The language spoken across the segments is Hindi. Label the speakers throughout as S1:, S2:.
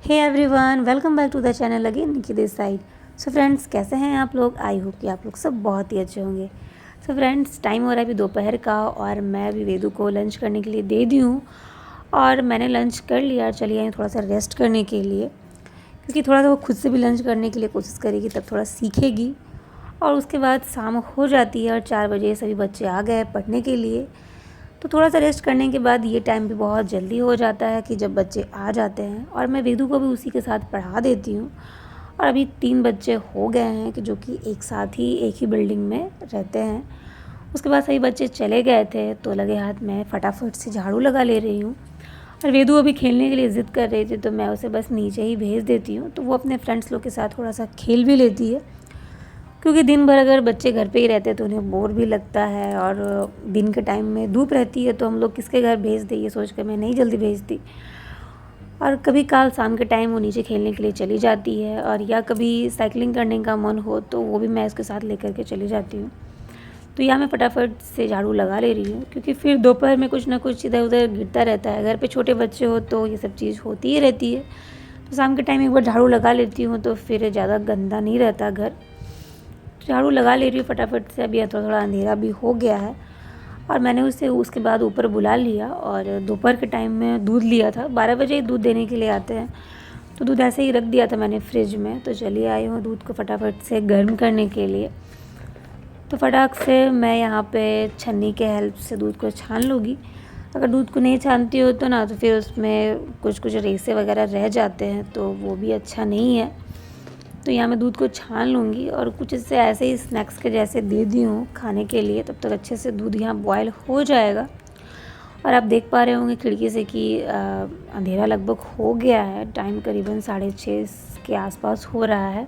S1: Hey everyone, welcome back to the channel again Nikki this side. So friends, कैसे हैं आप लोग? आई होप कि आप लोग सब बहुत ही अच्छे होंगे। सो फ्रेंड्स, टाइम हो रहा है अभी दोपहर का और मैं अभी वेदू को लंच करने के लिए दे दी हूँ। और मैंने लंच कर लिया, चली आई थोड़ा सा रेस्ट करने के लिए, क्योंकि थोड़ा सा वो खुद से भी लंच करने के लिए कोशिश करेगी, तब थोड़ा सीखेगी। और उसके बाद शाम हो जाती है और 4 बजे सभी बच्चे आ गए पढ़ने के लिए। तो थोड़ा सा रेस्ट करने के बाद ये टाइम भी बहुत जल्दी हो जाता है कि जब बच्चे आ जाते हैं, और मैं वेदू को भी उसी के साथ पढ़ा देती हूँ। और अभी 3 बच्चे हो गए हैं कि जो कि एक साथ ही एक ही बिल्डिंग में रहते हैं। उसके बाद सभी बच्चे चले गए थे तो लगे हाथ में फटाफट से झाड़ू लगा ले रही हूँ। और वेदू अभी खेलने के लिए ज़िद कर रही थी तो मैं उसे बस नीचे ही भेज देती हूँ, तो वो अपने फ्रेंड्स लोग के साथ थोड़ा सा खेल भी लेती है, क्योंकि दिन भर अगर बच्चे घर पे ही रहते हैं तो उन्हें बोर भी लगता है। और दिन के टाइम में धूप रहती है तो हम लोग किसके घर भेज दें, ये सोच कर मैं नहीं जल्दी भेजती। और कभी काल शाम के टाइम वो नीचे खेलने के लिए चली जाती है, और या कभी साइकिलिंग करने का मन हो तो वो भी मैं इसके साथ लेकर के चली जाती हूँ। तो यहाँ मैं फटाफट से झाड़ू लगा ले रही हूँ, क्योंकि फिर दोपहर में कुछ ना कुछ इधर उधर गिरता रहता है। घर पे छोटे बच्चे हो तो ये सब चीज़ होती ही रहती है। तो शाम के टाइम एक बार झाड़ू लगा लेती हूँ तो फिर ज़्यादा गंदा नहीं रहता घर। झाड़ू लगा ले रही हूँ फटाफट से। अभी थोड़ा थोड़ा अंधेरा भी हो गया है, और मैंने उसे उसके बाद ऊपर बुला लिया। और दोपहर के टाइम में दूध लिया था, 12 बजे दूध देने के लिए आते हैं, तो दूध ऐसे ही रख दिया था मैंने फ्रिज में। तो चलिए आई हूँ दूध को फटाफट से गर्म करने के लिए। तो फटाक से मैं यहाँ पे छन्नी के हेल्प से दूध को छान लूँगी। अगर दूध को नहीं छानती हो तो ना, तो फिर उसमें कुछ कुछ रेसे वगैरह रह जाते हैं, तो वो भी अच्छा नहीं है। तो यहाँ मैं दूध को छान लूँगी और कुछ इससे ऐसे ही स्नैक्स के जैसे दे दी हूँ खाने के लिए। तब तक अच्छे से दूध यहाँ बॉयल हो जाएगा। और आप देख पा रहे होंगे खिड़की से कि अंधेरा लगभग हो गया है, टाइम करीबन 6:30 के आसपास हो रहा है।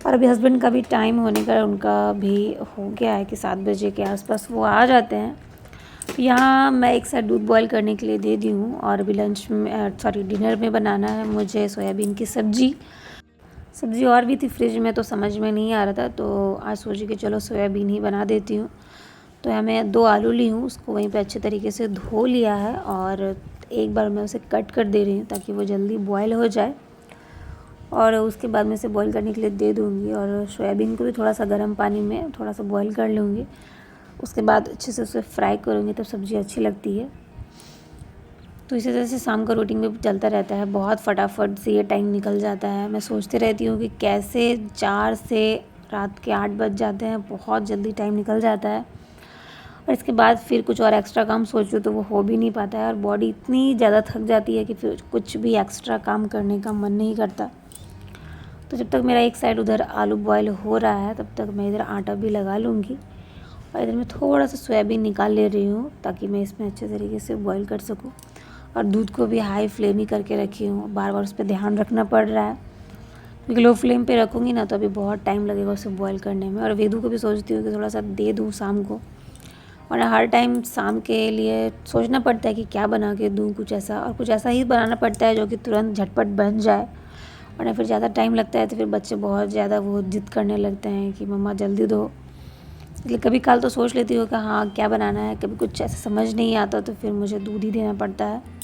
S1: और अभी हस्बैंड का भी टाइम होने का उनका भी हो गया है कि 7 बजे के आसपास वो आ जाते हैं। तो यहाँ मैं एक साइड दूध बॉयल करने के लिए दे दी हूँ, और अभी लंच में डिनर में बनाना है मुझे सोयाबीन की सब्ज़ी और भी थी फ्रिज में, तो समझ में नहीं आ रहा था, तो आज सोची कि चलो सोयाबीन ही बना देती हूँ। तो यहाँ मैं 2 आलू ली हूँ, उसको वहीं पे अच्छे तरीके से धो लिया है, और एक बार मैं उसे कट कर दे रही हूँ ताकि वो जल्दी बॉयल हो जाए। और उसके बाद मैं इसे बॉईल करने के लिए दे दूँगी, और सोयाबीन को भी थोड़ा सा गर्म पानी में थोड़ा सा बॉईल कर लूँगी। उसके बाद अच्छे से उसे फ्राई करूँगी, तब सब्ज़ी अच्छी लगती है। तो इसी तरह से शाम का रूटीन भी चलता रहता है, बहुत फटाफट से ये टाइम निकल जाता है। मैं सोचती रहती हूँ कि कैसे 4 से रात के 8 बज जाते हैं, बहुत जल्दी टाइम निकल जाता है। और इसके बाद फिर कुछ और एक्स्ट्रा काम सोचूँ तो वो हो भी नहीं पाता है, और बॉडी इतनी ज़्यादा थक जाती है कि फिर कुछ भी एक्स्ट्रा काम करने का मन नहीं करता। तो जब तक मेरा एक साइड उधर आलू बॉयल हो रहा है, तब तक मैं इधर आटा भी लगा लूँगी। और इधर मैं थोड़ा सा सोयाबीन निकाल ले रही हूँ ताकि मैं इसमें अच्छे तरीके से बॉईल कर सकूँ। और दूध को भी हाई फ्लेम ही करके रखी हूँ, बार बार उस पर ध्यान रखना पड़ रहा है, क्योंकि लो फ्लेम पे रखूँगी ना तो अभी बहुत टाइम लगेगा उसे बॉईल करने में। और वेदू को भी सोचती हूँ कि थोड़ा सा दे दूँ शाम को, और हर टाइम शाम के लिए सोचना पड़ता है कि क्या बना के दूँ, कुछ ऐसा, और कुछ ऐसा ही बनाना पड़ता है जो कि तुरंत झटपट बन जाए। वरना फिर ज़्यादा टाइम लगता है तो फिर बच्चे बहुत ज़्यादा वो ज़िद करने लगते हैं कि मम्मा जल्दी दो। इसलिए कभी काल तो सोच लेती हूँ कि हाँ क्या बनाना है, कभी कुछ ऐसा समझ नहीं आता तो फिर मुझे दूध ही देना पड़ता है।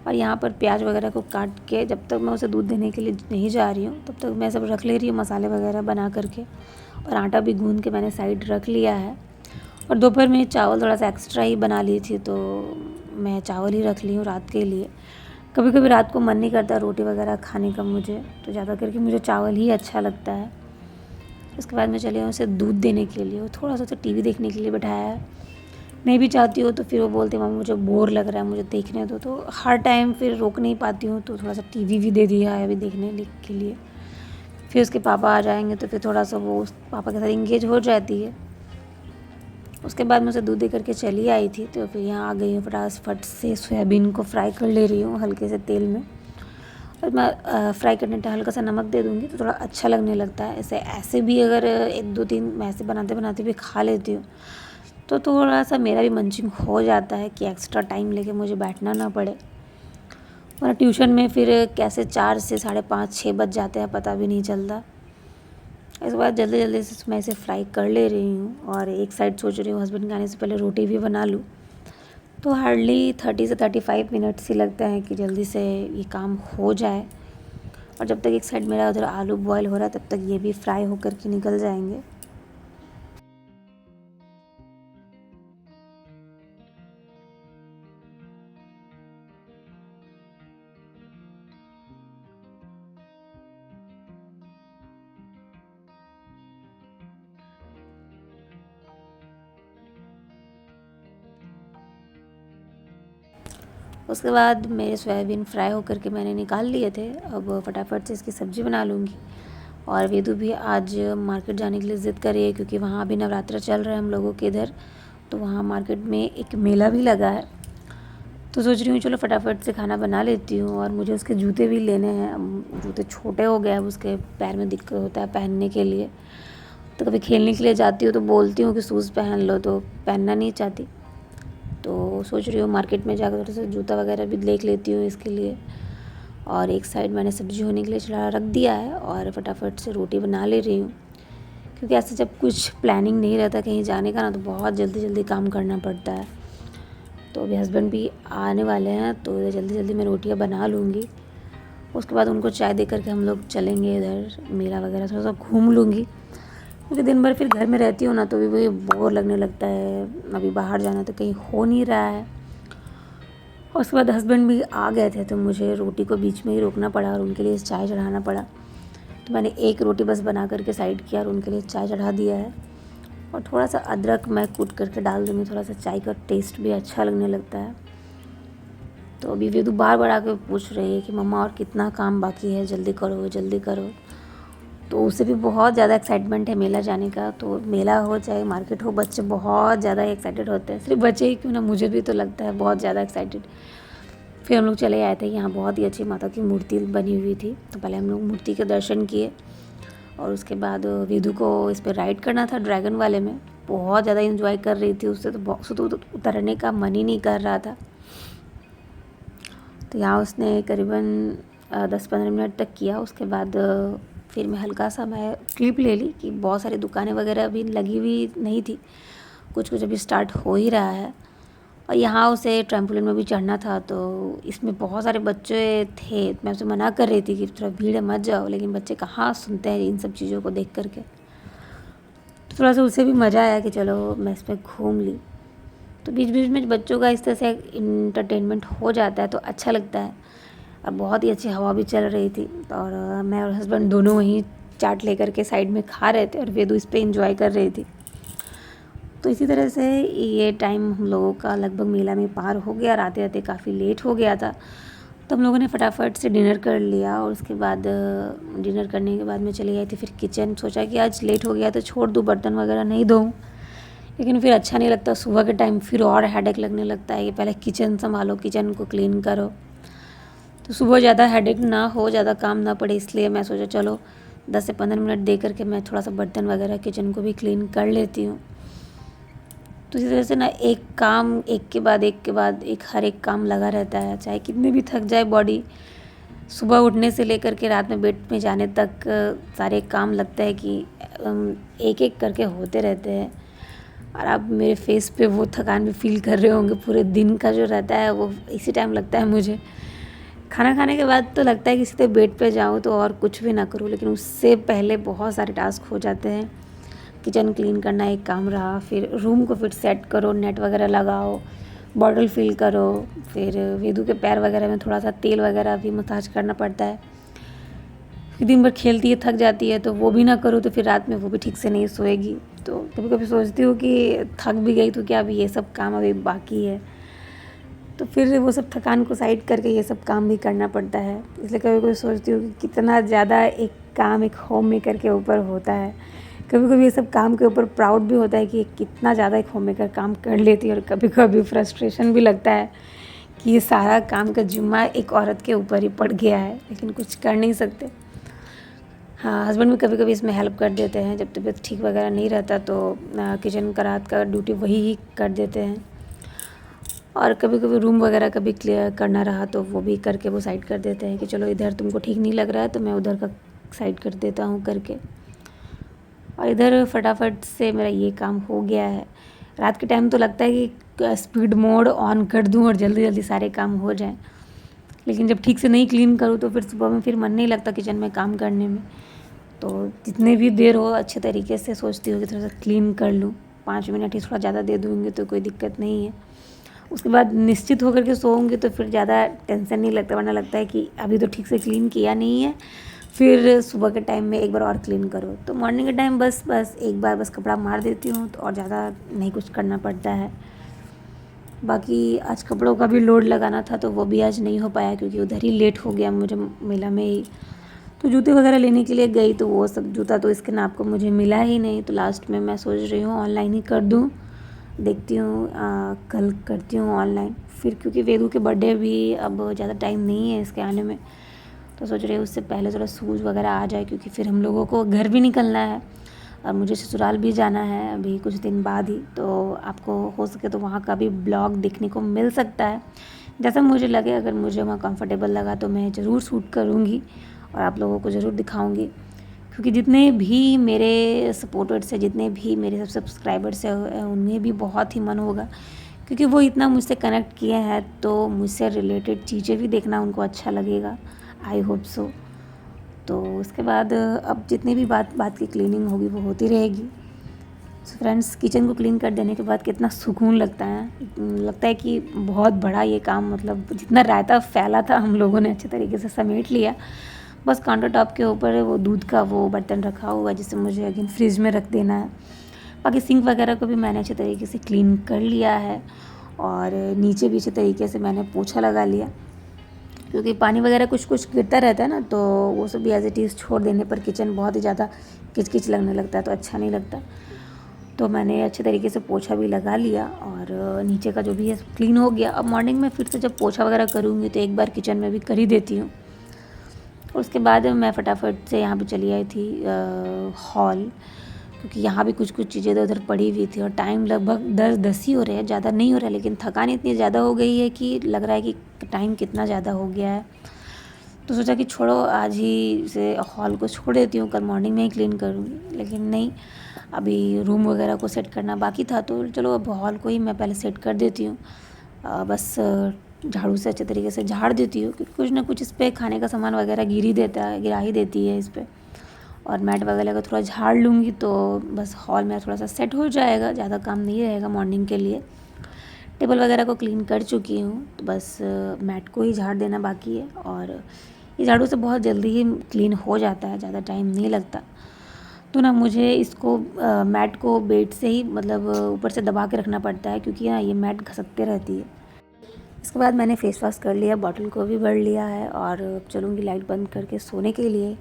S1: और यहाँ पर प्याज वगैरह को काट के जब तक मैं उसे दूध देने के लिए नहीं जा रही हूँ, तब तक मैं सब रख ले रही हूँ मसाले वगैरह बना करके। और आटा भी गूँध के मैंने साइड रख लिया है। और दोपहर में चावल थोड़ा सा एक्स्ट्रा ही बना ली थी, तो मैं चावल ही रख ली हूँ रात के लिए। कभी कभी रात को मन नहीं करता रोटी वगैरह खाने का मुझे, तो ज़्यादा करके मुझे चावल ही अच्छा लगता है। उसके बाद मैं चली हूँ उसे दूध देने के लिए। थोड़ा सा तो टीवी देखने के लिए बैठाया है, नहीं भी चाहती हूँ तो फिर वो बोलती है मम्मी मुझे बोर लग रहा है, मुझे देखने दो। तो हर टाइम फिर रोक नहीं पाती हूँ, तो थोड़ा सा टीवी भी दे दिया है अभी देखने के लिए। फिर उसके पापा आ जाएंगे तो फिर थोड़ा सा वो उस पापा के साथ इंगेज हो जाती है। उसके बाद मैं उसे दूध दे करके चली आई थी, तो फिर यहाँ आ गई हूँ फटाफट से सोयाबीन को फ्राई कर ले रही हूँ हल्के से तेल में। और मैं फ्राई करने टाइम हल्का सा नमक दे दूँगी तो थोड़ा अच्छा लगने लगता है। ऐसे भी अगर 1-2-3 मैं ऐसे बनाते बनाते भी खा लेती हूँ तो थोड़ा सा मेरा भी मंचिंग हो जाता है कि एक्स्ट्रा टाइम लेके मुझे बैठना ना पड़े। वरना ट्यूशन में फिर कैसे 4 से 5:30-6 बज जाते हैं पता भी नहीं चलता। इसके बाद जल्दी जल्दी से मैं इसे फ्राई कर ले रही हूँ, और एक साइड सोच रही हूँ हस्बैंड के आने से पहले रोटी भी बना लूँ। तो हार्डली 30 से 35 मिनट्स ही लगते हैं कि जल्दी से ये काम हो जाए। और जब तक एक साइड मेरा उधर आलू बॉयल हो रहा है तब तक ये भी फ्राई होकर के निकल जाएंगे। उसके बाद मेरे सोयाबीन फ्राई होकर के मैंने निकाल लिए थे। अब फटाफट से इसकी सब्ज़ी बना लूँगी। और वेदू भी आज मार्केट जाने के लिए ज़िद कर रही है क्योंकि वहाँ अभी नवरात्रा चल रहा है हम लोगों के इधर, तो वहाँ मार्केट में एक मेला भी लगा है। तो सोच रही हूँ चलो फटाफट से खाना बना लेती हूँ। और मुझे उसके जूते भी लेने हैं। जूते छोटे हो गए, अब उसके पैर में दिक्कत होता है पहनने के लिए। तो कभी खेलने के लिए जाती हूँ तो बोलती हूँ कि शूज़ पहन लो, तो पहनना नहीं चाहती। तो सोच रही हूँ मार्केट में जाकर थोड़ा सा जूता वगैरह भी देख लेती हूँ इसके लिए। और एक साइड मैंने सब्ज़ी होने के लिए चढ़ा रख दिया है और फटाफट से रोटी बना ले रही हूँ। क्योंकि ऐसे जब कुछ प्लानिंग नहीं रहता कहीं जाने का ना, तो बहुत जल्दी जल्दी काम करना पड़ता है। तो अभी हस्बैंड भी आने वाले हैं तो जल्दी जल्दी मैं रोटियाँ बना लूँगी। उसके बाद उनको चाय दे करके हम लोग चलेंगे इधर मेला वगैरह, थोड़ा सा घूम लूँगी। क्योंकि दिन भर फिर घर में रहती हूँ ना तो भी वही बोर लगने लगता है। अभी बाहर जाना तो कहीं हो नहीं रहा है। और उसके बाद हस्बैंड भी आ गए थे तो मुझे रोटी को बीच में ही रोकना पड़ा और उनके लिए चाय चढ़ाना पड़ा। तो मैंने एक रोटी बस बना करके साइड किया और उनके लिए चाय चढ़ा दिया है। और थोड़ा सा अदरक मैं कूट करके डाल दूँगी, थोड़ा सा चाय का टेस्ट भी अच्छा लगने लगता है। तो अभी वेदू बार बार आके पूछ रही है कि मम्मा और कितना काम बाकी है, जल्दी करो जल्दी करो। तो उसे भी बहुत ज़्यादा एक्साइटमेंट है मेला जाने का। तो मेला हो चाहे मार्केट हो, बच्चे बहुत ज़्यादा एक्साइटेड होते हैं। सिर्फ बच्चे ही क्यों ना, मुझे भी तो लगता है बहुत ज़्यादा एक्साइटेड। फिर हम लोग चले आए थे, यहाँ बहुत ही अच्छी माता की मूर्ति बनी हुई थी। तो पहले हम लोग मूर्ति के दर्शन किए और उसके बाद विदु को इस पर राइड करना था ड्रैगन वाले में। बहुत ज़्यादा इंजॉय कर रही थी, उससे तो उतरने का मन ही नहीं कर रहा था। तो यहाँ उसने करीबन 10-15 मिनट तक किया। उसके बाद फिर मैं हल्का सा क्लिप ले ली कि बहुत सारी दुकानें वगैरह अभी लगी हुई नहीं थी, कुछ कुछ अभी स्टार्ट हो ही रहा है। और यहाँ उसे ट्रैम्पोलिन में भी चढ़ना था तो इसमें बहुत सारे बच्चे थे। मैं उसे मना कर रही थी कि थोड़ा भीड़ है मत जाओ, लेकिन बच्चे कहाँ सुनते हैं इन सब चीज़ों को देख करके। तो थोड़ा सा उसे भी मज़ा आया कि चलो मैं इसमें घूम ली। तो बीच बीच में बच्चों का इस तरह से इंटरटेनमेंट हो जाता है तो अच्छा लगता है। और बहुत ही अच्छी हवा भी चल रही थी और मैं और हस्बैंड दोनों वहीं चाट लेकर के साइड में खा रहे थे और वेदू इस पर इंजॉय कर रही थी। तो इसी तरह से ये टाइम हम लोगों का लगभग मेला में पार हो गया और आते आते काफ़ी लेट हो गया था। तो हम लोगों ने फटाफट से डिनर कर लिया और उसके बाद डिनर करने के बाद मैं चली आई थी फिर किचन। सोचा कि आज लेट हो गया तो छोड़ दूँ, बर्तन वगैरह नहीं धोऊँ, लेकिन फिर अच्छा नहीं लगता। सुबह के टाइम फिर और हेडेक लगने लगता है कि पहले किचन संभालो, किचन को क्लीन करो। तो सुबह ज़्यादा हेडेक ना हो, ज़्यादा काम ना पड़े, इसलिए मैं सोचा चलो 10 से 15 मिनट दे करके मैं थोड़ा सा बर्तन वगैरह किचन को भी क्लीन कर लेती हूँ। तो इसी तरह से ना एक काम एक के बाद एक हर एक काम लगा रहता है, चाहे कितनी भी थक जाए बॉडी। सुबह उठने से लेकर के रात में बेड में जाने तक सारे काम लगता है कि एक एक करके होते रहते हैं। और आप मेरे फेस पे वो थकान भी फील कर रहे होंगे। पूरे दिन का जो रहता है वो इसी टाइम लगता है मुझे। खाना खाने के बाद तो लगता है कि सीधे बेड पे जाऊँ तो और कुछ भी ना करूँ, लेकिन उससे पहले बहुत सारे टास्क हो जाते हैं। किचन क्लीन करना एक काम रहा, फिर रूम को फिर सेट करो, नेट वगैरह लगाओ, बॉटल फिल करो, फिर वेदू के पैर वगैरह में थोड़ा सा तेल वगैरह भी मसाज करना पड़ता है। फिर दिन भर खेलती है थक जाती है तो वो भी ना करूँ तो फिर रात में वो भी ठीक से नहीं सोएगी। तो कभी कभी सोचती हूँ कि थक भी गई तो क्या अभी ये सब काम अभी बाकी है। तो फिर वो सब थकान को साइड करके ये सब काम भी करना पड़ता है। इसलिए कभी कभी सोचती हूँ कि कितना ज़्यादा एक काम एक होम मेकर के ऊपर होता है। कभी कभी ये सब काम के ऊपर प्राउड भी होता है कि कितना ज़्यादा एक होम मेकर काम कर लेती है, और कभी कभी फ्रस्ट्रेशन भी लगता है कि ये सारा काम का जिम्मा एक औरत के ऊपर ही पड़ गया है, लेकिन कुछ कर नहीं सकते। हाँ, हस्बैंड भी कभी कभी इसमें हेल्प कर देते हैं। जब तबीयत ठीक वगैरह नहीं रहता तो किचन का रात का ड्यूटी वही ही कर देते हैं। और कभी कभी रूम वगैरह का भी क्लियर करना रहा तो वो भी करके वो साइड कर देते हैं कि चलो इधर तुमको ठीक नहीं लग रहा है तो मैं उधर का साइड कर देता हूँ करके। और इधर फटाफट से मेरा ये काम हो गया है। रात के टाइम तो लगता है कि स्पीड मोड ऑन कर दूँ और जल्दी जल्दी सारे काम हो जाएं, लेकिन जब ठीक से नहीं क्लीन करूँ तो फिर सुबह में फिर मन नहीं लगता किचन में काम करने में। तो जितने भी देर हो अच्छे तरीके से सोचती हूँ कि थोड़ा सा क्लीन कर लूँ, 5 मिनट ही थोड़ा ज़्यादा दे दूँगी तो कोई दिक्कत नहीं है। उसके बाद निश्चित होकर के सोऊंगी तो फिर ज़्यादा टेंशन नहीं लगता, वरना लगता है कि अभी तो ठीक से क्लीन किया नहीं है, फिर सुबह के टाइम में एक बार और क्लीन करो। तो मॉर्निंग के टाइम बस एक बार बस कपड़ा मार देती हूँ तो और ज़्यादा नहीं कुछ करना पड़ता है। बाकी आज कपड़ों का भी लोड लगाना था तो वो भी आज नहीं हो पाया क्योंकि उधर ही लेट हो गया मुझे मेला में ही। तो जूते वगैरह लेने के लिए गई तो वो सब जूता तो इसके नाप को मुझे मिला ही नहीं, तो लास्ट में मैं सोच रही हूँ ऑनलाइन ही कर दूँ। देखती हूँ कल करती हूँ ऑनलाइन फिर, क्योंकि वेदू के बर्थडे भी अब ज़्यादा टाइम नहीं है इसके आने में, तो सोच रही हूँ उससे पहले थोड़ा शूज़ वगैरह आ जाए, क्योंकि फिर हम लोगों को घर भी निकलना है और मुझे ससुराल भी जाना है अभी कुछ दिन बाद ही। तो आपको हो सके तो वहाँ का भी ब्लॉग देखने को मिल सकता है, जैसा मुझे लगे। अगर मुझे वहाँ कंफर्टेबल लगा तो मैं ज़रूर शूट करूँगी और आप लोगों को ज़रूर दिखाऊँगी, क्योंकि जितने भी मेरे सपोर्टर्स हैं, जितने भी मेरे सब सब्सक्राइबर्स हैं, उनमें भी बहुत ही मन होगा, क्योंकि वो इतना मुझसे कनेक्ट किए हैं तो मुझसे रिलेटेड चीज़ें भी देखना उनको अच्छा लगेगा। I hope so. तो उसके बाद अब जितनी भी बात की क्लीनिंग होगी वो होती रहेगी। सो फ्रेंड्स, किचन को क्लीन कर देने के बाद कितना सुकून लगता है, लगता है कि बहुत बड़ा ये काम, मतलब जितना रायता फैला था हम लोगों ने अच्छे तरीके से समेट लिया। बस काउंटर टॉप के ऊपर वो दूध का वो बर्तन रखा हुआ है जिसे मुझे अगेन फ्रिज में रख देना है। बाकी सिंक वगैरह को भी मैंने अच्छे तरीके से क्लीन कर लिया है और नीचे भी अच्छे तरीके से मैंने पोछा लगा लिया, क्योंकि पानी वगैरह कुछ कुछ गिरता रहता है ना, तो वो सब भी एज इट इज़ छोड़ देने पर किचन बहुत ही ज़्यादा किचकिच लगने लगता है, तो अच्छा नहीं लगता। तो मैंने अच्छे तरीके से पोछा भी लगा लिया और नीचे का जो भी है क्लीन हो गया। अब मॉर्निंग में फिर से जब पोछा वगैरह करूँगी तो एक बार किचन में भी कर ही देती हूँ। उसके बाद मैं फटाफट से यहाँ पे चली आई थी हॉल, क्योंकि यहाँ भी कुछ कुछ चीज़ें इधर पड़ी हुई थी और टाइम लगभग 10 ही हो रहे हैं, ज़्यादा नहीं हो रहा है, लेकिन थकान इतनी ज़्यादा हो गई है कि लग रहा है कि टाइम कितना ज़्यादा हो गया है। तो सोचा कि छोड़ो, आज ही से हॉल को छोड़ देती हूँ, कल मॉर्निंग में ही क्लीन करूँगी, लेकिन नहीं, अभी रूम वगैरह को सेट करना बाकी था, तो चलो अब हॉल को ही मैं पहले सेट कर देती हूँ। बस झाड़ू से अच्छे तरीके से झाड़ देती हूँ, क्योंकि कुछ ना कुछ इस पर खाने का सामान वगैरह गिरा ही देती है इस पर। और मैट वगैरह को थोड़ा झाड़ लूँगी तो बस हॉल में थोड़ा सा सेट हो जाएगा, ज़्यादा काम नहीं रहेगा मॉर्निंग के लिए। टेबल वगैरह को क्लीन कर चुकी हूँ, तो बस मैट को ही झाड़ देना बाकी है, और ये झाड़ू से बहुत जल्दी ही क्लीन हो जाता है, ज़्यादा टाइम नहीं लगता। तो ना मुझे इसको मैट को बेड से ही मतलब ऊपर से दबा के रखना पड़ता है, क्योंकि ना ये मैट घसकते रहती है। इसके बाद मैंने फेस वॉश कर लिया, बॉटल को भी भर लिया है और चलूँगी लाइट बंद करके सोने के लिए।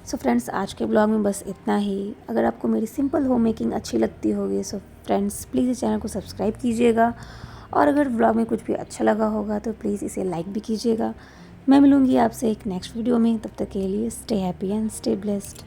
S1: सो फ्रेंड्स, आज के ब्लॉग में बस इतना ही। अगर आपको मेरी सिंपल होम मेकिंग अच्छी लगती होगी सो फ्रेंड्स प्लीज़ इस चैनल को सब्सक्राइब कीजिएगा, और अगर ब्लॉग में कुछ भी अच्छा लगा होगा तो प्लीज़ इसे लाइक भी कीजिएगा। मैं मिलूँगी आपसे एक नेक्स्ट वीडियो में, तब तक के लिए stay happy and stay blessed.